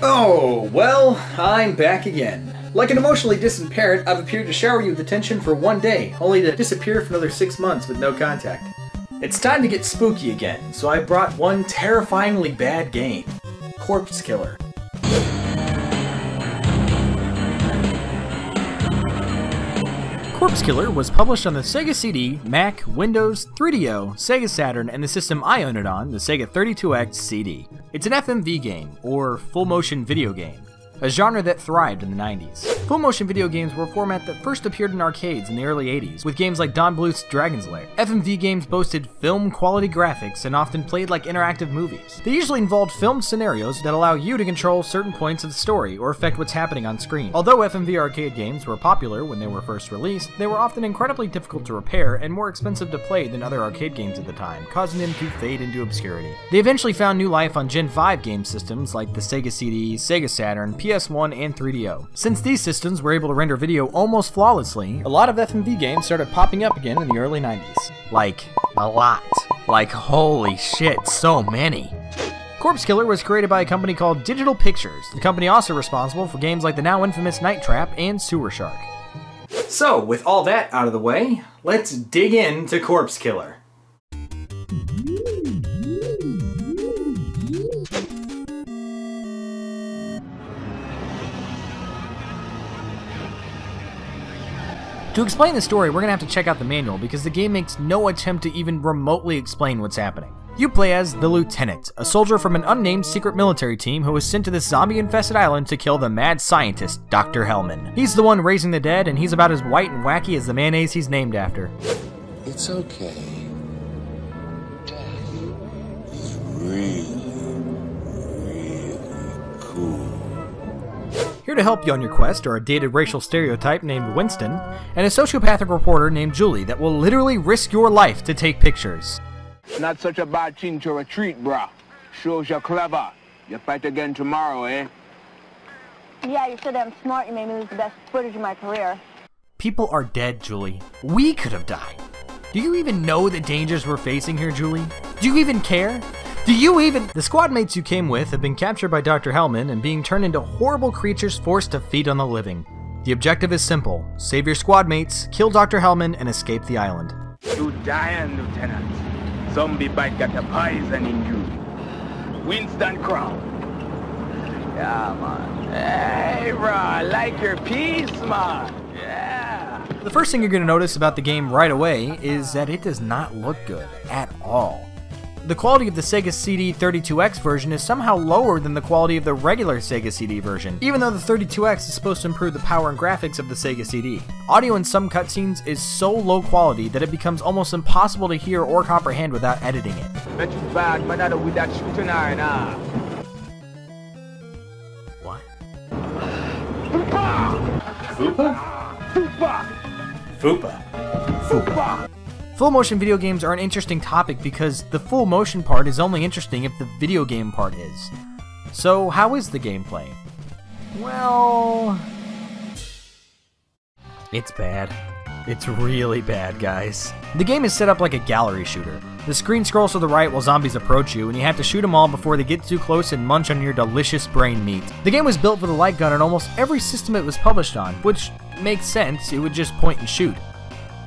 Oh, well, I'm back again. Like an emotionally distant parent, I've appeared to shower you with attention for one day, only to disappear for another 6 months with no contact. It's time to get spooky again, so I brought one terrifyingly bad game. Corpse Killer. Corpse Killer was published on the Sega CD, Mac, Windows, 3DO, Sega Saturn, and the system I own it on, the Sega 32X CD. It's an FMV game, or full motion video game, a genre that thrived in the 90s. Full motion video games were a format that first appeared in arcades in the early 80s, with games like Don Bluth's Dragon's Lair. FMV games boasted film-quality graphics and often played like interactive movies. They usually involved filmed scenarios that allow you to control certain points of the story or affect what's happening on screen. Although FMV arcade games were popular when they were first released, they were often incredibly difficult to repair and more expensive to play than other arcade games at the time, causing them to fade into obscurity. They eventually found new life on Gen 5 game systems like the Sega CD, Sega Saturn, PS1, and 3DO. Since these systems were able to render video almost flawlessly, a lot of FMV games started popping up again in the early 90s. Like, a lot. Like, holy shit, so many. Corpse Killer was created by a company called Digital Pictures, the company also responsible for games like the now infamous Night Trap and Sewer Shark. So, with all that out of the way, let's dig into Corpse Killer. To explain the story, we're gonna have to check out the manual because the game makes no attempt to even remotely explain what's happening. You play as the Lieutenant, a soldier from an unnamed secret military team who was sent to this zombie-infested island to kill the mad scientist, Dr. Hellman. He's the one raising the dead, and he's about as white and wacky as the mayonnaise he's named after. It's okay. Death is really cool. Here to help you on your quest are a dated racial stereotype named Winston, and a sociopathic reporter named Julie that will literally risk your life to take pictures. Not such a bad thing to retreat, bruh. Shows you're clever. You fight again tomorrow, eh? Yeah, you're so damn smart you made me lose the best footage of my career. People are dead, Julie. We could have died. Do you even know the dangers we're facing here, Julie? Do you even care? Do you even— The squad mates you came with have been captured by Dr. Hellman and being turned into horrible creatures forced to feed on the living. The objective is simple: save your squad mates, kill Dr. Hellman, and escape the island. You dying, Lieutenant. Zombie bite got a poison in you. Winston Crown. Yeah, man. Hey, bro, I like your piece, man. Yeah. The first thing you're going to notice about the game right away is that it does not look good at all. The quality of the Sega CD 32X version is somehow lower than the quality of the regular Sega CD version, even though the 32X is supposed to improve the power and graphics of the Sega CD. Audio in some cutscenes is so low quality that it becomes almost impossible to hear or comprehend without editing it. Bet you bad, man, with that shooting iron, ah. What? Fupa? Fupa? Fupa. Fupa. Fupa. Full motion video games are an interesting topic because the full motion part is only interesting if the video game part is. So how is the gameplay? Well, it's bad. It's really bad, guys. The game is set up like a gallery shooter. The screen scrolls to the right while zombies approach you, and you have to shoot them all before they get too close and munch on your delicious brain meat. The game was built with a light gun on almost every system it was published on, which makes sense, it would just point and shoot.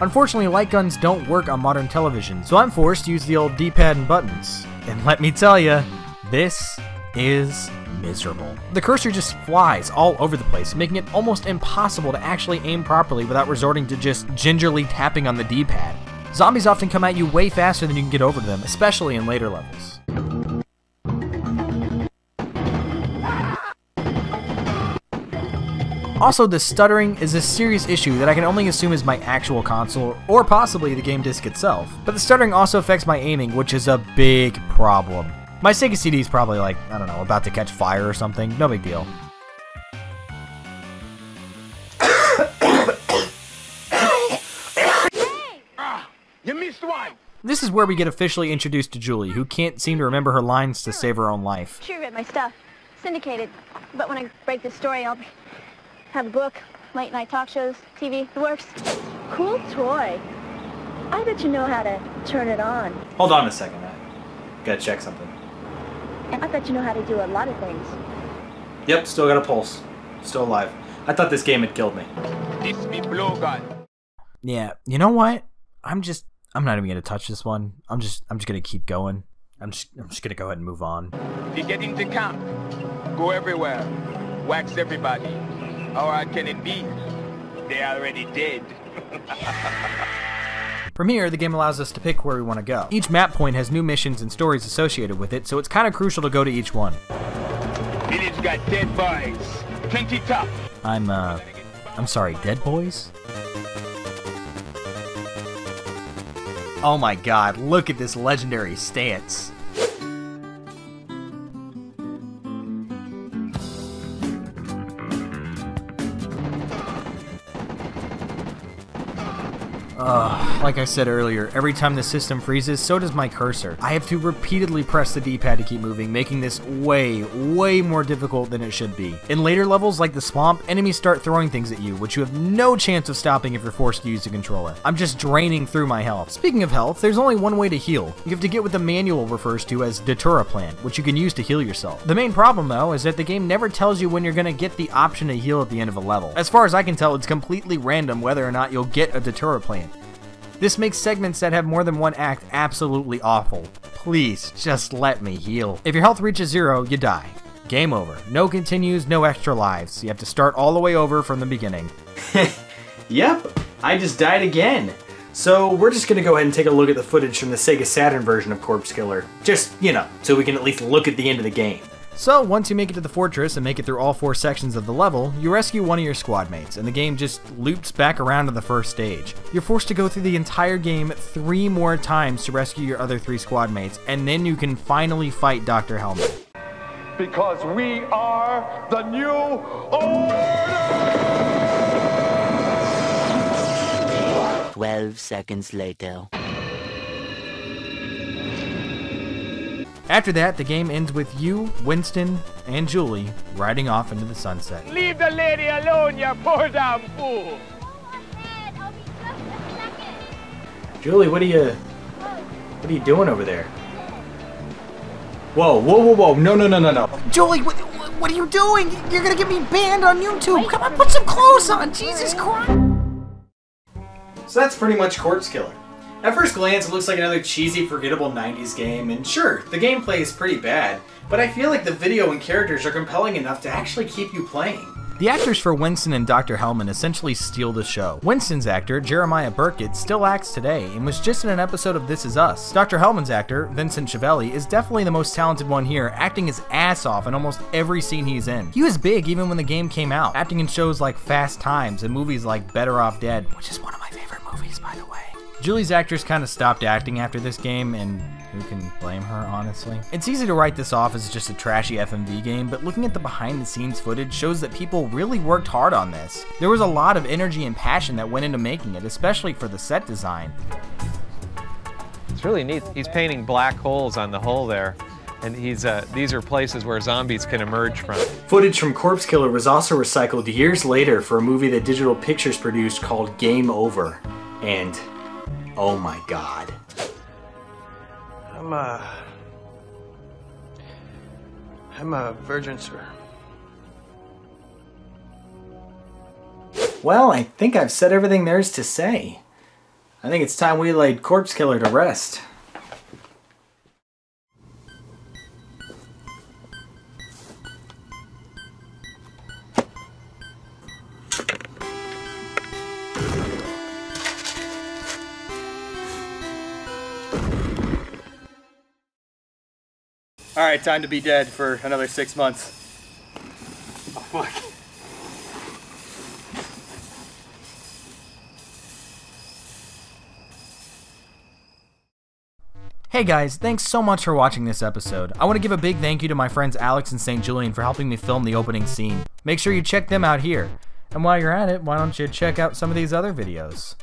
Unfortunately, light guns don't work on modern television, so I'm forced to use the old D-pad and buttons. And let me tell ya, this is miserable. The cursor just flies all over the place, making it almost impossible to actually aim properly without resorting to just gingerly tapping on the D-pad. Zombies often come at you way faster than you can get over to them, especially in later levels. Also, the stuttering is a serious issue that I can only assume is my actual console, or possibly the game disc itself. But the stuttering also affects my aiming, which is a big problem. My Sega CD is probably like, I don't know, about to catch fire or something, no big deal. You missed one! This is where we get officially introduced to Julie, who can't seem to remember her lines to save her own life. Sure, read my stuff. Syndicated. But when I break the story, I'll have a book, late night talk shows, TV, the works. Cool toy. I bet you know how to turn it on. Hold on a second, I gotta check something. And I bet you know how to do a lot of things. Yep, still got a pulse. Still alive. I thought this game had killed me. This be blowgun. Yeah, you know what? I'm not even gonna touch this one. I'm just gonna keep going. I'm just gonna go ahead and move on. If you get into camp, go everywhere. Wax everybody. How hard can it be? They already dead. From here, the game allows us to pick where we want to go. Each map point has new missions and stories associated with it, so it's kind of crucial to go to each one. Village got dead boys. 20 top. I'm sorry, dead boys? Oh my god, look at this legendary stance. Like I said earlier, every time the system freezes, so does my cursor. I have to repeatedly press the D-pad to keep moving, making this way more difficult than it should be. In later levels, like the swamp, enemies start throwing things at you, which you have no chance of stopping if you're forced to use the controller. I'm just draining through my health. Speaking of health, there's only one way to heal. You have to get what the manual refers to as Datura Plant, which you can use to heal yourself. The main problem, though, is that the game never tells you when you're gonna get the option to heal at the end of a level. As far as I can tell, it's completely random whether or not you'll get a Datura Plant. This makes segments that have more than one act absolutely awful. Please, just let me heal. If your health reaches 0, you die. Game over. No continues, no extra lives. You have to start all the way over from the beginning. Yep, I just died again. So we're just gonna go ahead and take a look at the footage from the Sega Saturn version of Corpse Killer. Just, you know, so we can at least look at the end of the game. So, once you make it to the fortress and make it through all 4 sections of the level, you rescue one of your squad mates, and the game just loops back around to the first stage. You're forced to go through the entire game 3 more times to rescue your other 3 squad mates, and then you can finally fight Dr. Hellman. Because we are the new order! 12 seconds later. After that, the game ends with you, Winston, and Julie riding off into the sunset. Leave the lady alone, you poor damn fool. Julie, what are you doing over there? Whoa, no. Julie, what are you doing? You're gonna get me banned on YouTube. Come on, put some clothes on, Jesus Christ. So that's pretty much Corpse Killer. At first glance, it looks like another cheesy, forgettable 90s game, and sure, the gameplay is pretty bad, but I feel like the video and characters are compelling enough to actually keep you playing. The actors for Winston and Dr. Hellman essentially steal the show. Winston's actor, Jeremiah Burkett, still acts today and was just in an episode of This Is Us. Dr. Hellman's actor, Vincent Schiavelli, is definitely the most talented one here, acting his ass off in almost every scene he's in. He was big even when the game came out, acting in shows like Fast Times and movies like Better Off Dead, which is one of my favorite movies, by the way. Julie's actress kind of stopped acting after this game, and who can blame her, honestly? It's easy to write this off as just a trashy FMV game, but looking at the behind-the-scenes footage shows that people really worked hard on this. There was a lot of energy and passion that went into making it, especially for the set design. It's really neat. He's painting black holes on the hull there, and these are places where zombies can emerge from. Footage from Corpse Killer was also recycled years later for a movie that Digital Pictures produced called Game Over, and oh my god. I'm a virgin, sir. Well, I think I've said everything there is to say. I think it's time we laid Corpse Killer to rest. Alright, time to be dead for another 6 months. Oh, fuck. Hey guys, thanks so much for watching this episode. I want to give a big thank you to my friends Alex and St. Julian for helping me film the opening scene. Make sure you check them out here. And while you're at it, why don't you check out some of these other videos?